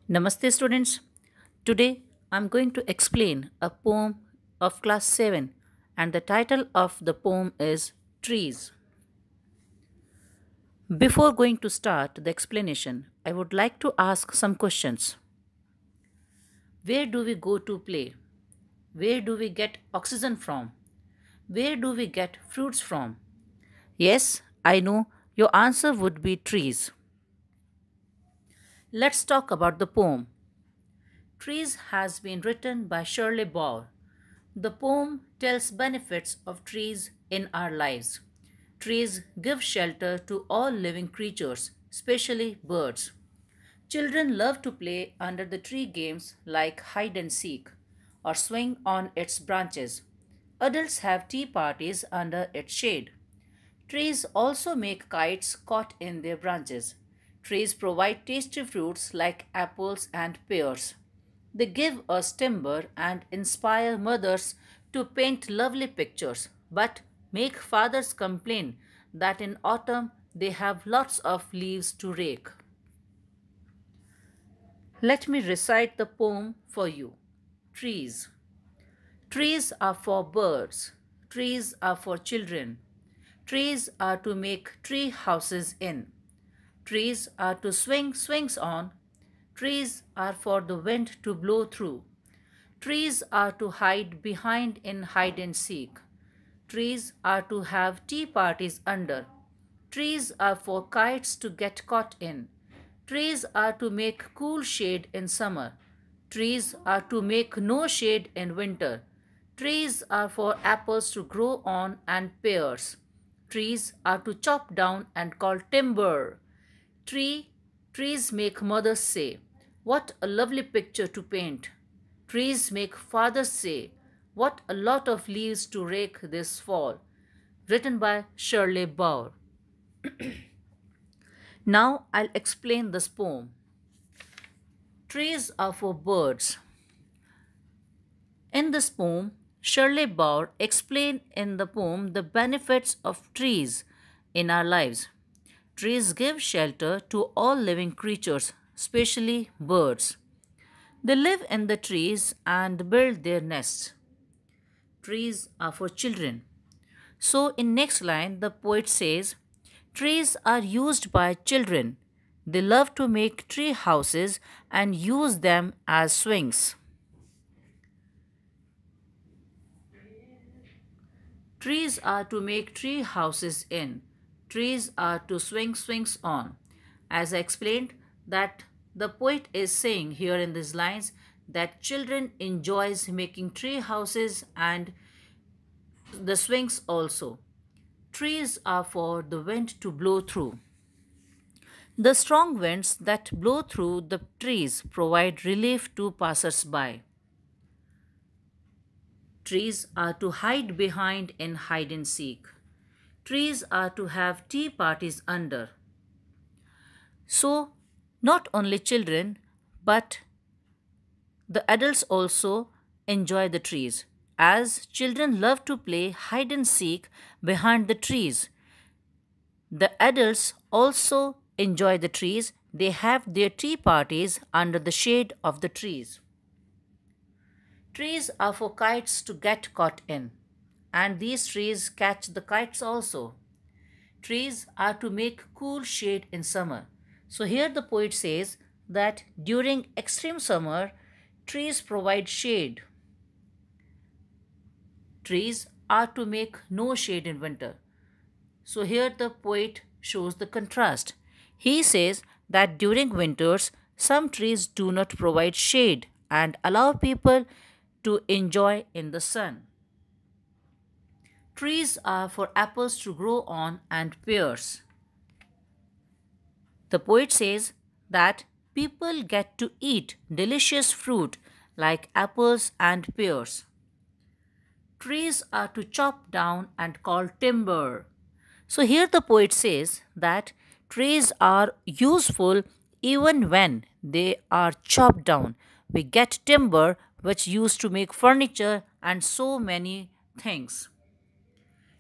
Namaste students. Today I am going to explain a poem of class 7 and the title of the poem is Trees. Before going to start the explanation, I would like to ask some questions. Where do we go to play? Where do we get oxygen from? Where do we get fruits from? Yes, I know your answer would be trees. Let's talk about the poem. Trees has been written by Shirley Baur. The poem tells benefits of trees in our lives. Trees give shelter to all living creatures, especially birds. Children love to play under the tree games like hide and seek or swing on its branches. Adults have tea parties under its shade. Trees also make kites caught in their branches. Trees provide tasty fruits like apples and pears. They give us timber and inspire mothers to paint lovely pictures, but make fathers complain that in autumn they have lots of leaves to rake. Let me recite the poem for you. Trees. Trees are for birds. Trees are for children. Trees are to make tree houses in. Trees are to swing swings on. Trees are for the wind to blow through. Trees are to hide behind in hide and seek. Trees are to have tea parties under. Trees are for kites to get caught in. Trees are to make cool shade in summer. Trees are to make no shade in winter. Trees are for apples to grow on and pears. Trees are to chop down and call timber. Tree, trees make mothers say, "What a lovely picture to paint." Trees make fathers say, "What a lot of leaves to rake this fall." Written by Shirley Baur. Now I'll explain this poem. Trees are for birds. In this poem, Shirley Baur explained in the poem the benefits of trees in our lives. Trees give shelter to all living creatures, especially birds. They live in the trees and build their nests. Trees are for children. So in next line the poet says, trees are used by children. They love to make tree houses and use them as swings. Trees are to make tree houses in. Trees are to swing swings on. As I explained, that the poet is saying here in these lines that children enjoys making tree houses and the swings also. Trees are for the wind to blow through. The strong winds that blow through the trees provide relief to passers-by. Trees are to hide behind in hide and seek. Trees are to have tea parties under. So, not only children, but the adults also enjoy the trees, as children love to play hide and seek behind the trees. The adults also enjoy the trees. They have their tea parties under the shade of the trees. Trees are for kites to get caught in, and these trees catch the kites also. Trees are to make cool shade in summer. So here the poet says that during extreme summer, trees provide shade. Trees are to make no shade in winter. So here the poet shows the contrast. He says that during winters, some trees do not provide shade and allow people to enjoy in the sun. Trees are for apples to grow on and pears. The poet says that people get to eat delicious fruit like apples and pears. Trees are to chop down and call timber. So here the poet says that trees are useful even when they are chopped down. We get timber which used to make furniture and so many things.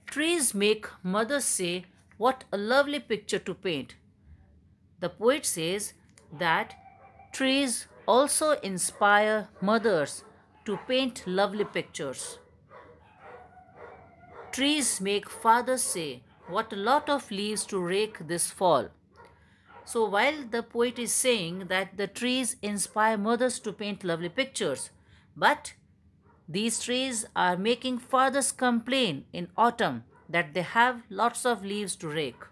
Trees make mothers say, "What a lovely picture to paint." The poet says that trees also inspire mothers to paint lovely pictures. Trees make fathers say, "What a lot of leaves to rake this fall." So while the poet is saying that the trees inspire mothers to paint lovely pictures, but these trees are making fathers complain in autumn that they have lots of leaves to rake.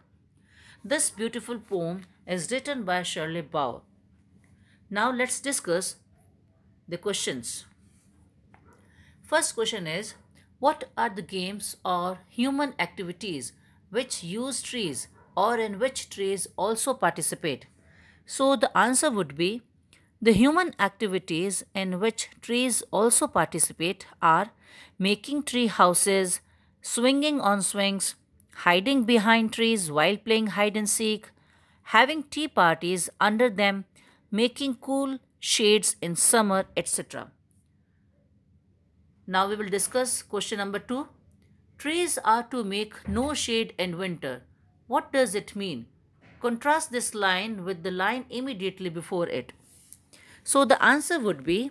This beautiful poem is written by Shirley Bow. Now let's discuss the questions. First question is, what are the games or human activities which use trees or in which trees also participate? So the answer would be, the human activities in which trees also participate are making tree houses, swinging on swings, hiding behind trees while playing hide and seek, having tea parties under them, making cool shades in summer, etc. Now we will discuss question number 2. Trees are to make no shade in winter. What does it mean? Contrast this line with the line immediately before it. So the answer would be,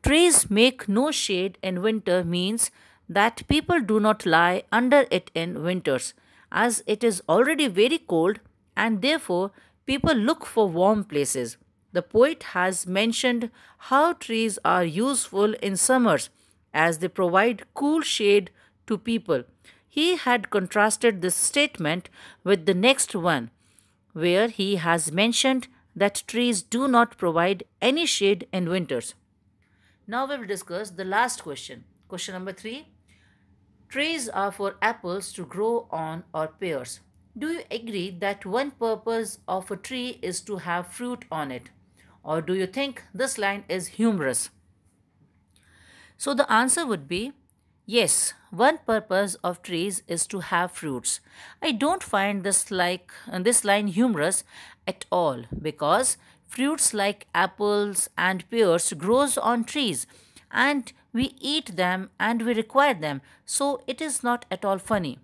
trees make no shade in winter means that people do not lie under it in winters, as it is already very cold and therefore people look for warm places. The poet has mentioned how trees are useful in summers as they provide cool shade to people. He had contrasted this statement with the next one, where he has mentioned that trees do not provide any shade in winters. Now we will discuss the last question. Question number 3. Trees are for apples to grow on or pears. Do you agree that one purpose of a tree is to have fruit on it? Or do you think this line is humorous? So the answer would be, yes, one purpose of trees is to have fruits. I don't find this line humorous at all, because fruits like apples and pears grows on trees and we eat them and we require them, so it is not at all funny.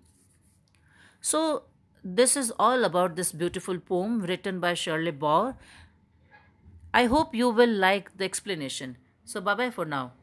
So this is all about this beautiful poem written by Shirley Baur. I hope you will like the explanation. So bye bye for now.